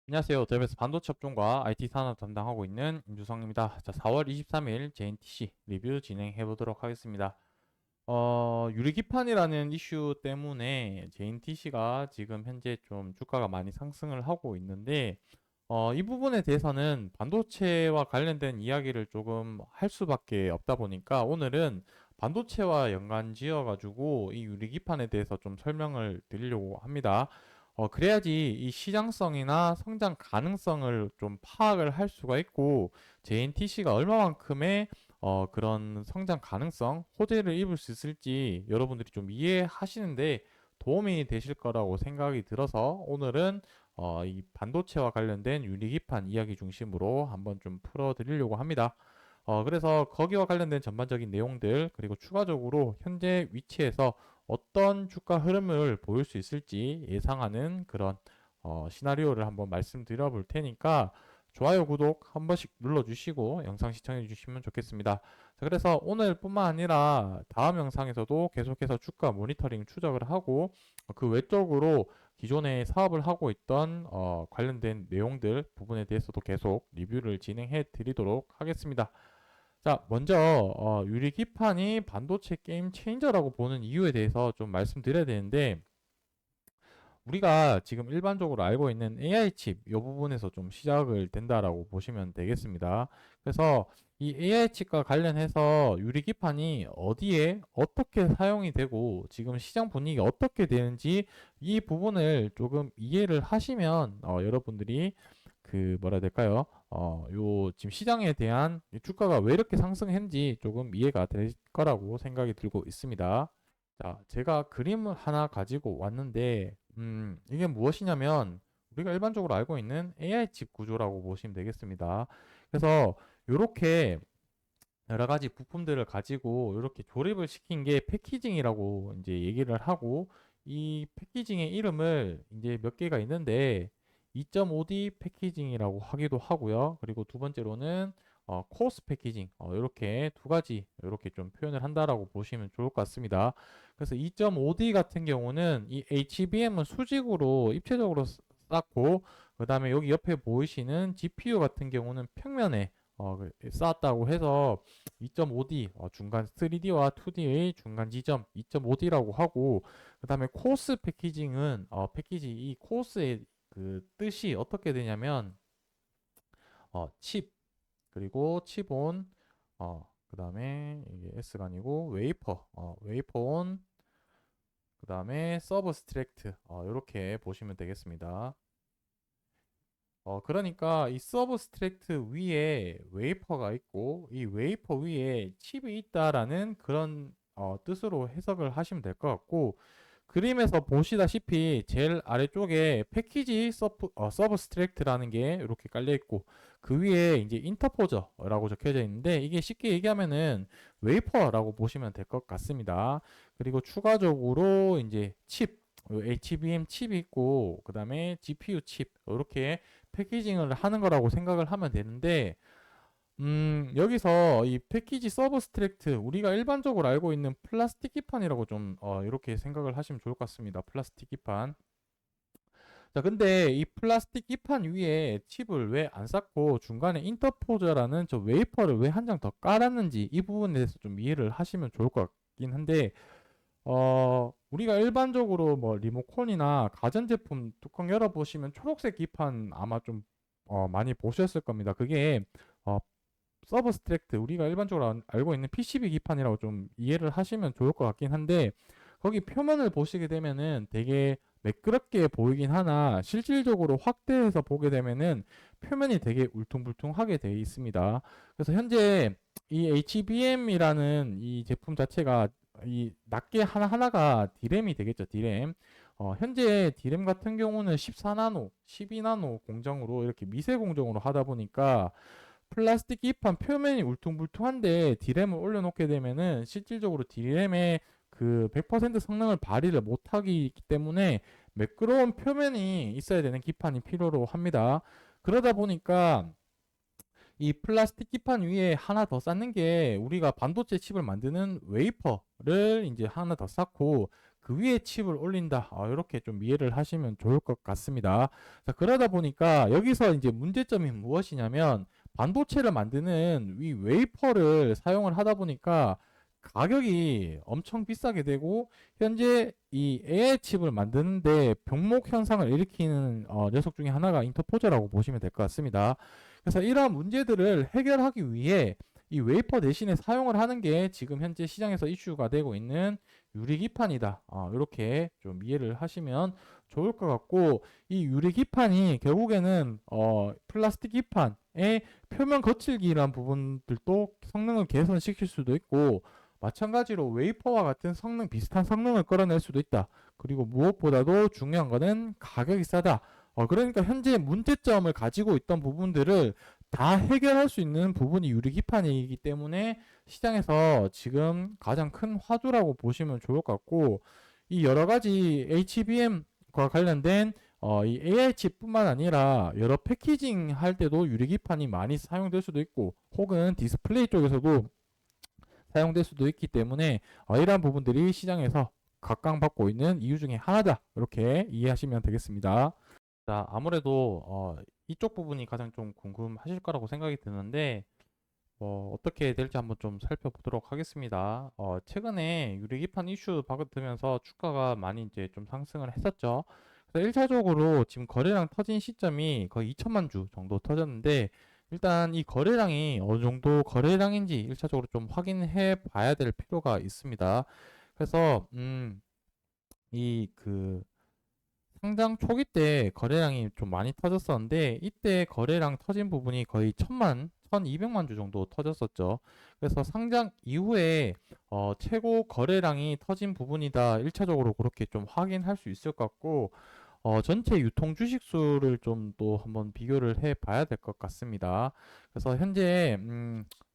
안녕하세요. WS 반도체 업종과 IT 산업 담당하고 있는 임주성입니다. 자, 4월 23일 JNTC 리뷰 진행해 보도록 하겠습니다. 유리기판이라는 이슈 때문에 JNTC가 지금 현재 좀 주가가 많이 상승을 하고 있는데, 이 부분에 대해서는 반도체와 관련된 이야기를 조금 할 수밖에 없다 보니까 오늘은 반도체와 연관 지어 가지고 이 유리기판에 대해서 좀 설명을 드리려고 합니다. 그래야지 이 시장성이나 성장 가능성을 좀 파악을 할 수가 있고, JNTC가 얼마만큼의 그런 성장 가능성, 호재를 입을 수 있을지 여러분들이 좀 이해하시는데 도움이 되실 거라고 생각이 들어서 오늘은 이 반도체와 관련된 유리기판 이야기 중심으로 한번 좀 풀어드리려고 합니다. 그래서 거기와 관련된 전반적인 내용들, 그리고 추가적으로 현재 위치에서 어떤 주가 흐름을 보일 수 있을지 예상하는 그런 시나리오를 한번 말씀드려 볼 테니까 좋아요, 구독 한 번씩 눌러주시고 영상 시청해 주시면 좋겠습니다. 자, 그래서 오늘뿐만 아니라 다음 영상에서도 계속해서 주가 모니터링 추적을 하고 그 외적으로 기존에 사업을 하고 있던 관련된 내용들 부분에 대해서도 계속 리뷰를 진행해 드리도록 하겠습니다. 자, 먼저 유리기판이 반도체 게임 체인저라고 보는 이유에 대해서 좀 말씀드려야 되는데, 우리가 지금 일반적으로 알고 있는 AI 칩 이 부분에서 좀 시작을 된다라고 보시면 되겠습니다. 그래서 이 AI 칩과 관련해서 유리기판이 어디에 어떻게 사용이 되고 지금 시장 분위기 어떻게 되는지 이 부분을 조금 이해를 하시면 여러분들이 그 뭐라 해야 될까요? 요 지금 시장에 대한 주가가 왜 이렇게 상승했는지 조금 이해가 될 거라고 생각이 들고 있습니다. 자, 제가 그림을 하나 가지고 왔는데, 이게 무엇이냐면, 우리가 일반적으로 알고 있는 AI 칩 구조라고 보시면 되겠습니다. 그래서, 이렇게 여러 가지 부품들을 가지고 이렇게 조립을 시킨 게 패키징이라고 이제 얘기를 하고, 이 패키징의 이름을 이제 몇 개가 있는데, 2.5D 패키징이라고 하기도 하고요. 그리고 두 번째로는 코어스 패키징, 이렇게 두 가지 이렇게 좀 표현을 한다라고 보시면 좋을 것 같습니다. 그래서 2.5D 같은 경우는 이 HBM은 수직으로 입체적으로 쌓고, 그 다음에 여기 옆에 보이시는 GPU 같은 경우는 평면에 쌓았다고 해서 2.5D 중간 3D와 2D의 중간 지점 2.5D라고 하고, 그 다음에 코스 패키징은 패키지 이 코스의 그 뜻이 어떻게 되냐면 칩, 그리고 칩온, 그 다음에 이게 S가 아니고 웨이퍼, 웨이퍼온, 그 다음에 서브스트랙트, 이렇게 보시면 되겠습니다. 그러니까 이 서브스트랙트 위에 웨이퍼가 있고 이 웨이퍼 위에 칩이 있다라는 그런 뜻으로 해석을 하시면 될 것 같고, 그림에서 보시다시피 제일 아래쪽에 패키지 서브스트랙트라는 게 이렇게 깔려 있고 그 위에 이제 인터포저라고 적혀져 있는데, 이게 쉽게 얘기하면은 웨이퍼라고 보시면 될 것 같습니다. 그리고 추가적으로 이제 칩, HBM 칩이 있고 그 다음에 GPU 칩 이렇게 패키징을 하는 거라고 생각을 하면 되는데, 여기서 이 패키지 서브스트랙트, 우리가 일반적으로 알고 있는 플라스틱 기판이라고 좀, 이렇게 생각을 하시면 좋을 것 같습니다. 플라스틱 기판. 자, 근데 이 플라스틱 기판 위에 칩을 왜 안 쌓고 중간에 인터포저라는 저 웨이퍼를 왜 한 장 더 깔았는지 이 부분에 대해서 좀 이해를 하시면 좋을 것 같긴 한데, 우리가 일반적으로 뭐 리모컨이나 가전제품 뚜껑 열어보시면 초록색 기판 아마 좀, 많이 보셨을 겁니다. 그게, 어, 서브스트랙트, 우리가 일반적으로 알고 있는 PCB 기판이라고 좀 이해를 하시면 좋을 것 같긴 한데, 거기 표면을 보시게 되면은 되게 매끄럽게 보이긴 하나 실질적으로 확대해서 보게 되면은 표면이 되게 울퉁불퉁하게 되어 있습니다. 그래서 현재 이 HBM이라는 이 제품 자체가 이 낱개 하나하나가 D램이 되겠죠, D램. 현재 D램 같은 경우는 14나노, 12나노 공정으로 이렇게 미세 공정으로 하다 보니까 플라스틱 기판 표면이 울퉁불퉁한데 D램을 올려놓게 되면은 실질적으로 D램의 그 100% 성능을 발휘를 못하기 때문에 매끄러운 표면이 있어야 되는 기판이 필요로 합니다. 그러다 보니까 이 플라스틱 기판 위에 하나 더 쌓는 게 우리가 반도체 칩을 만드는 웨이퍼를 이제 하나 더 쌓고 그 위에 칩을 올린다. 이렇게 좀 이해를 하시면 좋을 것 같습니다. 자, 그러다 보니까 여기서 이제 문제점이 무엇이냐면 반도체를 만드는 이 웨이퍼를 사용을 하다 보니까 가격이 엄청 비싸게 되고 현재 이 AI 칩을 만드는데 병목 현상을 일으키는 녀석 중에 하나가 인터포저라고 보시면 될 것 같습니다. 그래서 이러한 문제들을 해결하기 위해 이 웨이퍼 대신에 사용을 하는 게 지금 현재 시장에서 이슈가 되고 있는 유리기판이다. 이렇게 좀 이해를 하시면 좋을 것 같고 이 유리기판이 결국에는 플라스틱 기판의 표면 거칠기란 부분들도 성능을 개선시킬 수도 있고 마찬가지로 웨이퍼와 같은 성능 비슷한 성능을 끌어낼 수도 있다. 그리고 무엇보다도 중요한 거는 가격이 싸다. 그러니까 현재 문제점을 가지고 있던 부분들을 다 해결할 수 있는 부분이 유리기판이기 때문에 시장에서 지금 가장 큰 화두라고 보시면 좋을 것 같고 이 여러 가지 HBM과 관련된 이 AI 칩뿐만 아니라 여러 패키징 할 때도 유리기판이 많이 사용될 수도 있고 혹은 디스플레이 쪽에서도 사용될 수도 있기 때문에 이러한 부분들이 시장에서 각광받고 있는 이유 중에 하나다. 이렇게 이해하시면 되겠습니다. 자, 아무래도 이쪽 부분이 가장 좀 궁금하실 거라고 생각이 드는데 어떻게 될지 한번 좀 살펴보도록 하겠습니다. 최근에 유리기판 이슈 받으면서 주가가 많이 이제 좀 상승을 했었죠. 그래서 1차적으로 지금 거래량 터진 시점이 거의 2천만 주 정도 터졌는데 일단 이 거래량이 어느 정도 거래량인지 1차적으로 좀 확인해 봐야 될 필요가 있습니다. 그래서 이 그 상장 초기 때 거래량이 좀 많이 터졌었는데 이때 거래량 터진 부분이 거의 1200만 주 정도 터졌었죠. 그래서 상장 이후에 최고 거래량이 터진 부분이다. 1차적으로 그렇게 좀 확인할 수 있을 것 같고 전체 유통 주식 수를 좀 또 한번 비교를 해 봐야 될 것 같습니다. 그래서 현재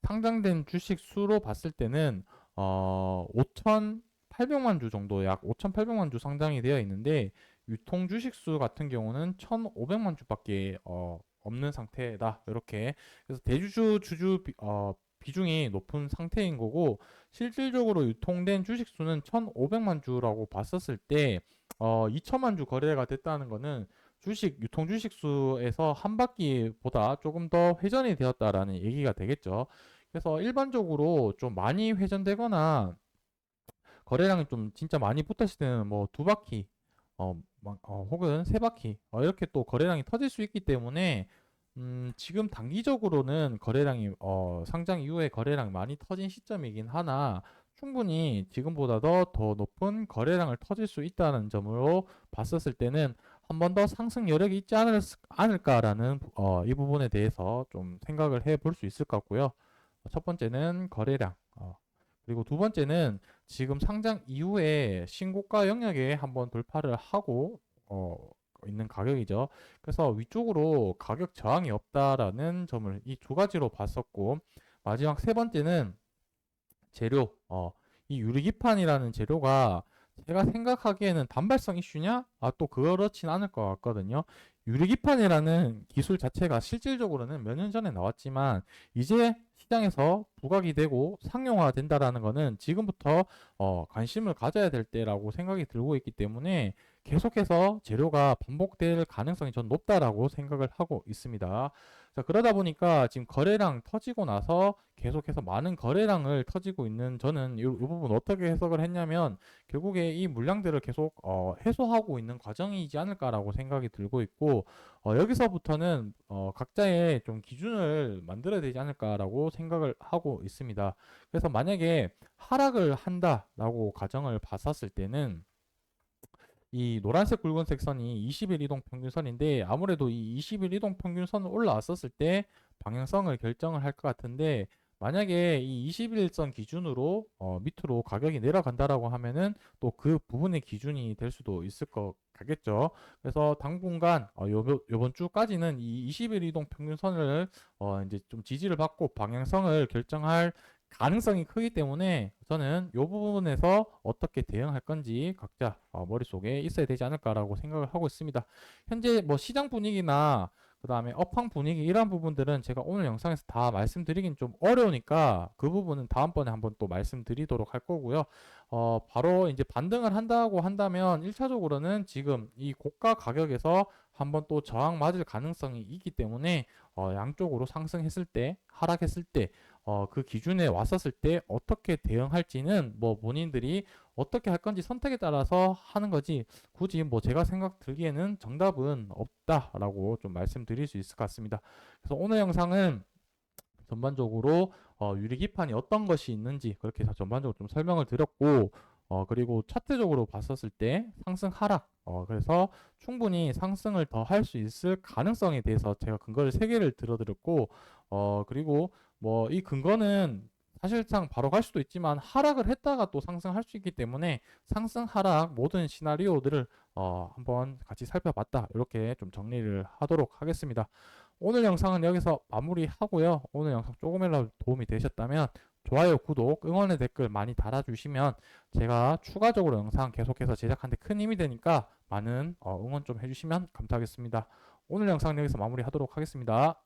상장된 주식 수로 봤을 때는 5,800만 주 정도 약 5,800만 주 상장이 되어 있는데 유통 주식 수 같은 경우는 1,500만 주밖에 없는 상태다. 이렇게 그래서 대주주 주주 비중이 높은 상태인 거고 실질적으로 유통된 주식 수는 1,500만 주라고 봤었을 때 2천만 주 거래가 됐다는 거는 주식 유통 주식 수에서 한 바퀴보다 조금 더 회전이 되었다라는 얘기가 되겠죠. 그래서 일반적으로 좀 많이 회전되거나 거래량이 좀 진짜 많이 붙었을 때는 뭐 두 바퀴 혹은 세 바퀴 이렇게 또 거래량이 터질 수 있기 때문에 지금 단기적으로는 거래량이 상장 이후에 거래량이 많이 터진 시점이긴 하나 충분히 지금보다 더 높은 거래량을 터질 수 있다는 점으로 봤었을 때는 한 번 더 상승 여력이 있지 않을까라는 이 부분에 대해서 좀 생각을 해볼 수 있을 것 같고요. 첫 번째는 거래량, 그리고 두 번째는 지금 상장 이후에 신고가 영역에 한번 돌파를 하고 있는 가격이죠. 그래서 위쪽으로 가격 저항이 없다라는 점을 이 두 가지로 봤었고 마지막 세 번째는 재료. 이 유리기판이라는 재료가 제가 생각하기에는 단발성 이슈냐? 또 그렇진 않을 것 같거든요. 유리기판이라는 기술 자체가 실질적으로는 몇 년 전에 나왔지만 이제 시장에서 부각이 되고 상용화 된다라는 거는 지금부터 관심을 가져야 될 때라고 생각이 들고 있기 때문에 계속해서 재료가 반복될 가능성이 전 높다라고 생각을 하고 있습니다. 자, 그러다 보니까 지금 거래량 터지고 나서 계속해서 많은 거래량을 터지고 있는 저는 이 부분 어떻게 해석을 했냐면 결국에 이 물량들을 계속 해소하고 있는 과정이지 않을까라고 생각이 들고 있고 여기서부터는 각자의 좀 기준을 만들어야 되지 않을까라고 생각을 하고 있습니다. 그래서 만약에 하락을 한다라고 가정을 봤었을 때는 이 노란색 굵은색 선이 20일 이동 평균선인데 아무래도 이 20일 이동 평균선을 올라왔었을 때 방향성을 결정을 할 것 같은데 만약에 이 21선 기준으로 밑으로 가격이 내려간다라고 하면은 또 그 부분의 기준이 될 수도 있을 것 같겠죠. 그래서 당분간 요번 주까지는 이 20일 이동 평균선을 이제 좀 지지를 받고 방향성을 결정할 가능성이 크기 때문에 저는 이 부분에서 어떻게 대응할 건지 각자 머릿속에 있어야 되지 않을까라고 생각을 하고 있습니다. 현재 뭐 시장 분위기나 그다음에 업황 분위기 이런 부분들은 제가 오늘 영상에서 다 말씀드리긴 좀 어려우니까 그 부분은 다음번에 한번 또 말씀드리도록 할 거고요. 바로 이제 반등을 한다고 한다면 1차적으로는 지금 이 고가 가격에서 한번 또 저항 맞을 가능성이 있기 때문에 양쪽으로 상승했을 때, 하락했을 때, 그 기준에 왔었을 때 어떻게 대응할지는 뭐 본인들이 어떻게 할 건지 선택에 따라서 하는 거지 굳이 뭐 제가 생각 들기에는 정답은 없다라고 좀 말씀드릴 수 있을 것 같습니다. 그래서 오늘 영상은 전반적으로 유리 기판이 어떤 것이 있는지 그렇게 해서 전반적으로 좀 설명을 드렸고 그리고 차트적으로 봤었을 때 상승 하락 그래서 충분히 상승을 더 할 수 있을 가능성에 대해서 제가 근거를 3개를 들어드렸고 그리고 뭐 이 근거는 사실상 바로 갈 수도 있지만 하락을 했다가 또 상승할 수 있기 때문에 상승 하락 모든 시나리오들을 한번 같이 살펴봤다 이렇게 좀 정리를 하도록 하겠습니다. 오늘 영상은 여기서 마무리하고요. 오늘 영상 조금이라도 도움이 되셨다면 좋아요, 구독, 응원의 댓글 많이 달아주시면 제가 추가적으로 영상 계속해서 제작하는 데 큰 힘이 되니까 많은 응원 좀 해주시면 감사하겠습니다. 오늘 영상 여기서 마무리하도록 하겠습니다.